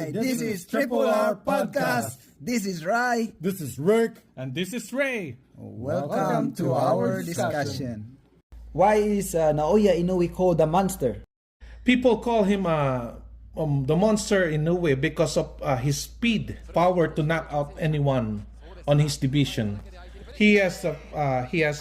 Hi, this is Triple R Podcast. This is Rai. This is Rick. And this is Ray. Welcome to our discussion. Why is Naoya Inoue called the monster? People call him the monster Inoue because of his speed, power to knock out anyone on his division. He has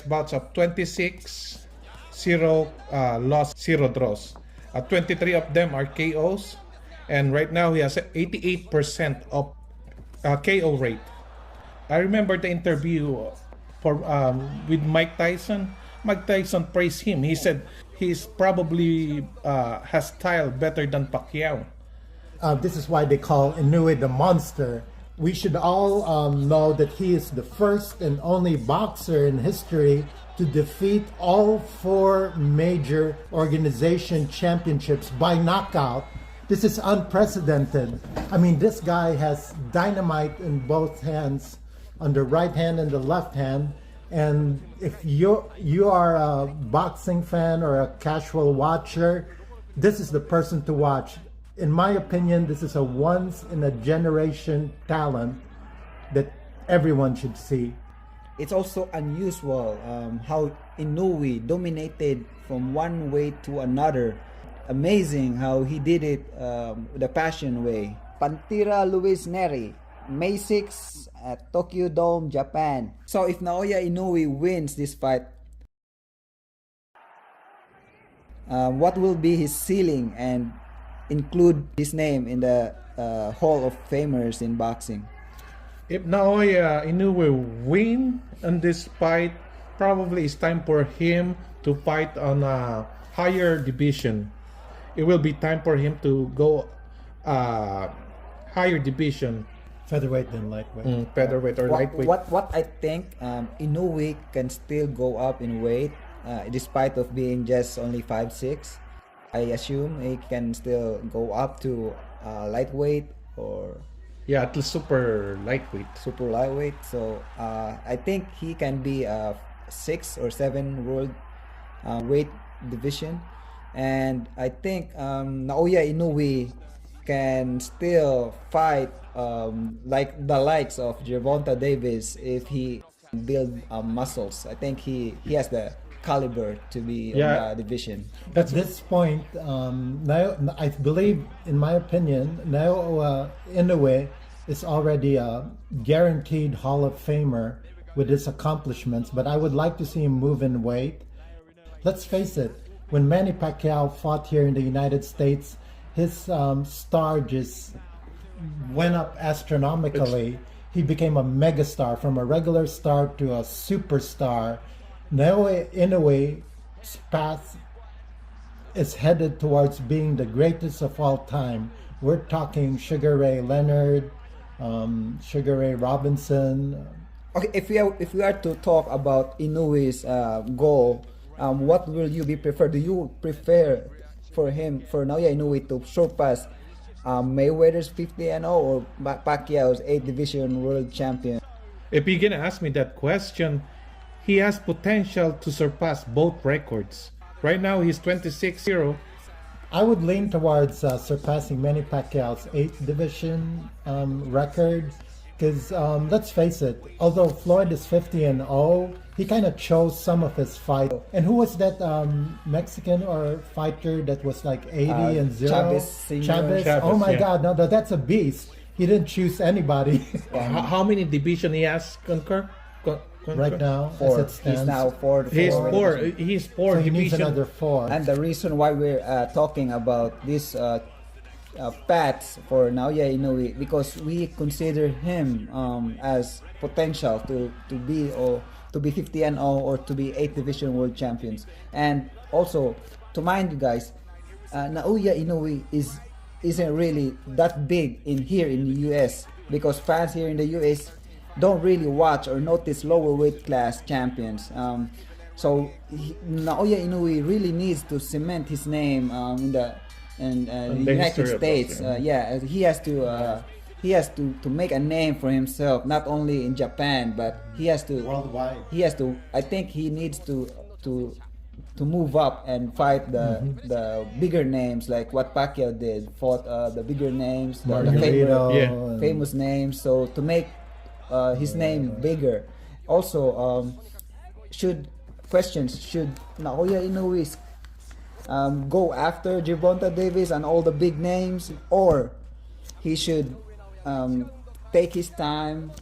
bouts of 26, 0 loss, 0 draws. 23 of them are KOs, and right now he has 88% of KO rate. I remember the interview with Mike Tyson. Mike Tyson praised him. He said he's probably has style better than Pacquiao. This is why they call Inoue the monster. We should all know that he is the first and only boxer in history to defeat all 4 major organization championships by knockout. This is unprecedented. I mean, this guy has dynamite in both hands, on the right hand and the left hand. And if you are a boxing fan or a casual watcher, this is the person to watch. In my opinion, this is a once-in-a-generation talent that everyone should see. It's also unusual how Inoue dominated from one way to another. Amazing how he did it the passion way. Pantera Luis Neri, May 6 at Tokyo Dome, Japan. So if Naoya Inoue wins this fight, what will be his ceiling and include his name in the Hall of Famers in boxing? If Naoya Inoue win on this fight, probably it's time for him to fight on a higher division. It will be time for him to go higher division. Featherweight and lightweight. Featherweight or lightweight. What I think Inoue can still go up in weight despite of being just only 5'6". I assume he can still go up to lightweight or at least super lightweight. Super lightweight. So I think he can be a 6 or 7 world weight division, and I think Naoya Inoue can still fight like the likes of Gervonta Davis if he build muscles. I think he has the caliber to be in the division. At this point, now I believe, in my opinion, now Inoue is already a guaranteed Hall of Famer with his accomplishments, but I would like to see him move in weight. Let's face it, when Manny Pacquiao fought here in the United States, his star just went up astronomically. He became a megastar, from a regular star to a superstar. Naoya Inoue's path is headed towards being the greatest of all time. We're talking Sugar Ray Leonard, Sugar Ray Robinson. Okay, if we are to talk about Inoue's goal, what will you be prefer? Do you prefer for Naoya Inoue to surpass Mayweather's 50-0 or Pacquiao's 8 division world champion? If you're gonna ask me that question, he has potential to surpass both records. Right now, he's 26-0. I would lean towards surpassing Manny Pacquiao's 8th division record. Because let's face it, although Floyd is 50-0, he kind of chose some of his fight. And who was that Mexican or fighter that was like 80-0? Chavez. Oh my God, no, that's a beast. He didn't choose anybody. How many division he has, Concur? Right now, 4. as it stands. He's now 4. He's 4. He's 4 So he needs division. another 4. And the reason why we're talking about this paths for Naoya Inoue, because we consider him as potential to be 50-0 or to be 8 division world champions. And also, to mind you guys, Naoya Inoue isn't really that big here in the US, because fans here in the US don't really watch or notice lower weight class champions. So Naoya Inoue really needs to cement his name in the United States. He has to make a name for himself, not only in Japan, but he has to worldwide. I think he needs to to move up and fight the bigger names like what Pacquiao did, fought the bigger names, the Margarito. Yeah. and- famous names. So to make his name bigger, also should Naoya Inoue go after Gervonta Davis and all the big names, or he should take his time,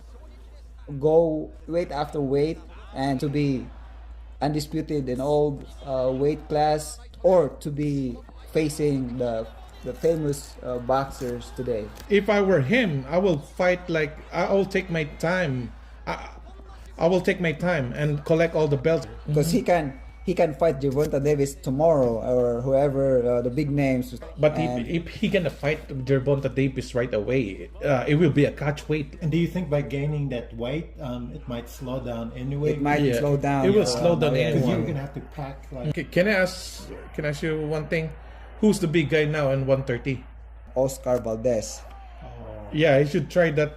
go weight after weight, and to be undisputed in all weight class, or to be facing the famous boxers today. If I were him, I will fight like I will take my time. I will take my time and collect all the belts. Because he can fight Gervonta Davis tomorrow or whoever the big names. But And if he gonna fight Gervonta Davis right away, it will be a catch weight. And do you think by gaining that weight, it might slow down anyway? it might Yeah. slow down. It will slow down Naoya Because anyone. you're gonna have to pack like. Can I ask you one thing? Who's the big guy now in 130? Oscar Valdez. Yeah, he should try that.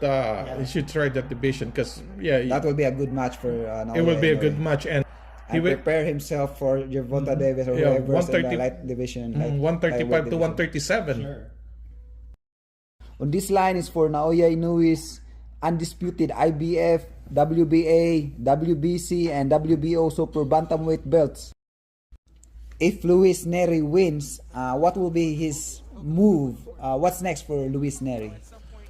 He should try that division because That will be a good match for Naoya it will be a Inoue. good match, and he And will prepare himself for Gervonta Davis or Yeah, whoever's in 130 the light division. Like 135 to lightweight division. 137. Sure. On this line is for Naoya Inoue's undisputed IBF, WBA, WBC, and WBO super bantamweight belts. If Luis Neri wins, what will be his move? What's next for Luis Neri?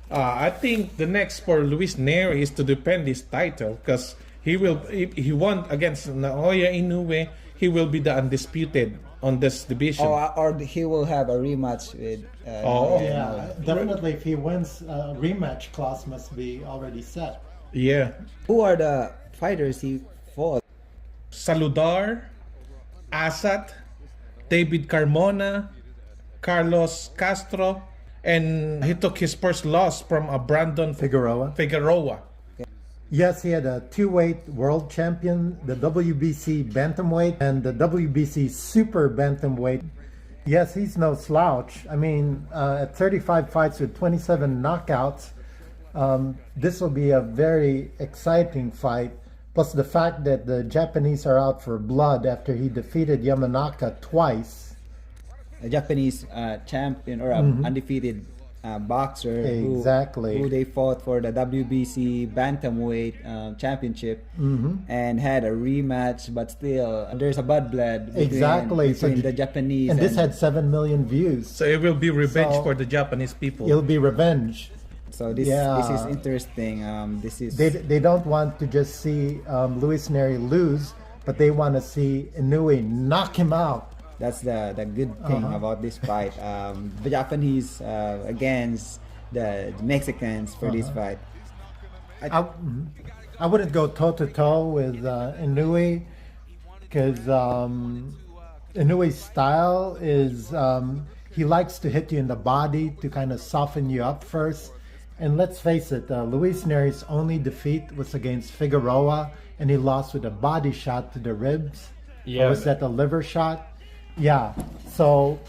I think the next for Luis Neri is to defend his title because he will. If he won against Naoya Inoue, he will be the undisputed on this division. Or he will have a rematch with. Oh. Naoya Yeah, Inoue. definitely. If he wins, rematch clause must be already set. Yeah, Who are the fighters he fought? Saludar, Asat, David Carmona, Carlos Castro, and he took his first loss from a Brandon Figueroa. Yes, he had a two-weight world champion, the WBC bantamweight and the WBC super bantamweight. Yes, he's no slouch. I mean, at 35 fights with 27 knockouts, this will be a very exciting fight. Plus the fact that the Japanese are out for blood after he defeated Yamanaka twice. A Japanese champion or undefeated boxer Exactly. who they fought for the WBC bantamweight championship and had a rematch, but still there's a bad blood between the Japanese and this had 7 million views. So it will be revenge So- for the Japanese people. It'll be revenge. so this Yeah. is interesting. This is They don't want to just see Luis Neri lose, but they want to see Inoue knock him out. that's the good thing about this fight. The Japanese against the Mexicans for this fight. I wouldn't go toe to toe with Inoue because Inoue's style is he likes to hit you in the body to kind of soften you up first. And let's face it, Luis Neri's only defeat was against Figueroa, and he lost with a body shot to the ribs. Yeah. Or was that a liver shot? Yeah. So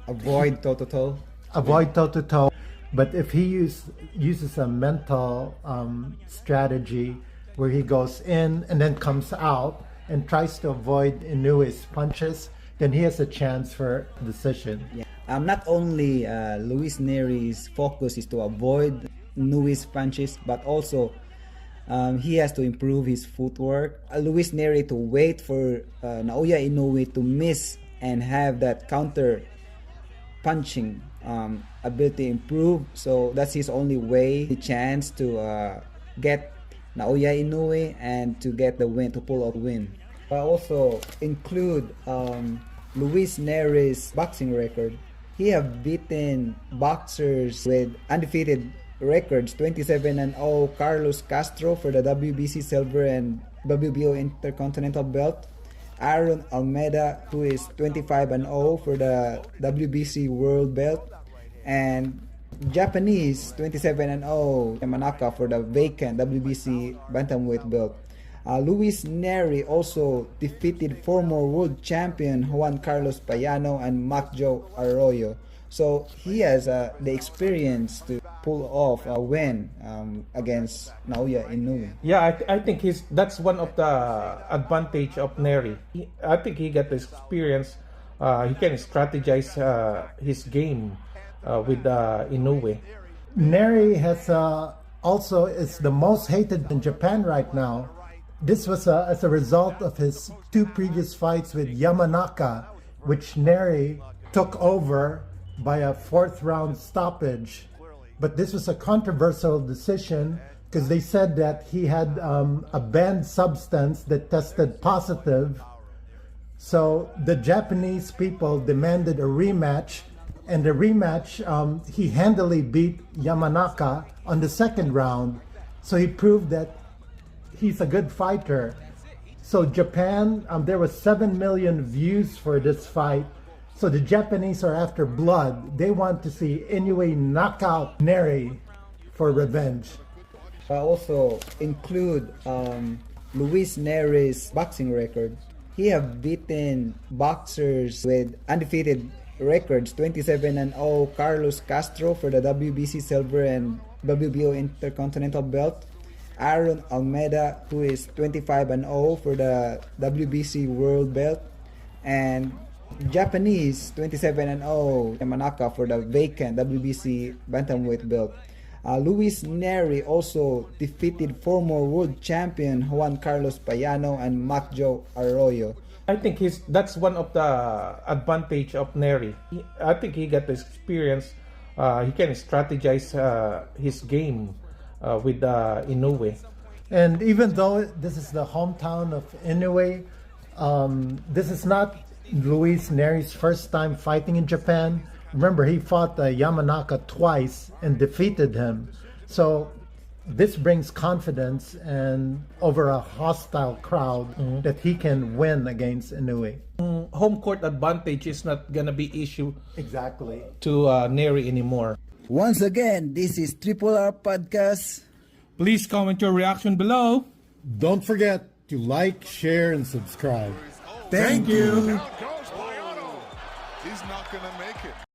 Avoid toe-to-toe. avoid toe to toe. But if he uses a mental strategy where he goes in and then comes out and tries to avoid Inoue's punches, then he has a chance for decision. Yeah. Not only Luis Neri's focus is to avoid Inoue's punches, but also he has to improve his footwork. Luis Neri to wait for Naoya Inoue to miss and have that counter punching ability improve. So that's his only way, the chance to get Naoya Inoue and to get the win, to pull out win. I also include Luis Neri's boxing record. He have beaten boxers with undefeated records, 27-0 Carlos Castro for the WBC silver and WBO Intercontinental belt. Aaron Almeida, who is 25-0 for the WBC world belt, and Japanese 27-0 Yamanaka for the vacant WBC bantamweight belt. Luis Neri also defeated former world champion Juan Carlos Payano and Macjo Arroyo So he has the experience to pull off a win against Naoya Inoue. Yeah, I think that's one of the advantage of Neri. I think he got the experience. He can strategize his game with Inoue. Neri has also is the most hated in Japan right now. This was as a result of his two previous fights with Yamanaka, which Neri took over by a fourth round stoppage. But this was a controversial decision because they said that he had a banned substance that tested positive. So the Japanese people demanded a rematch, and the rematch, he handily beat Yamanaka on the second round. So he proved that he's a good fighter. So Japan, there was 7 million views for this fight. So the Japanese are after blood. They want to see Inoue knock out Neri for revenge. I also include Luis Neri's boxing record. He have beaten boxers with undefeated records, 27-0 Carlos Castro for the WBC silver and WBO Intercontinental belt. Aaron Almeida, who is 25-0 for the WBC world belt, and Japanese 27-0 Yamanaka for the vacant WBC bantamweight belt. Luis Neri also defeated former world champion Juan Carlos Payano and Macjo Arroyo. I think that's one of the advantage of Neri. I think he got the experience. He can strategize his game with Inoue. And even though this is the hometown of Inoue, this is not Luis Neri's first time fighting in Japan. Remember, he fought Yamanaka twice and defeated him. So this brings confidence and over a hostile crowd that he can win against Inoue. Home court advantage is not gonna be issue Exactly. to Neri anymore. Once again, this is Triple R Podcast. Please comment your reaction below. Don't forget to like, share, and subscribe. Thank you. Out goes Payano. He's not going to make it.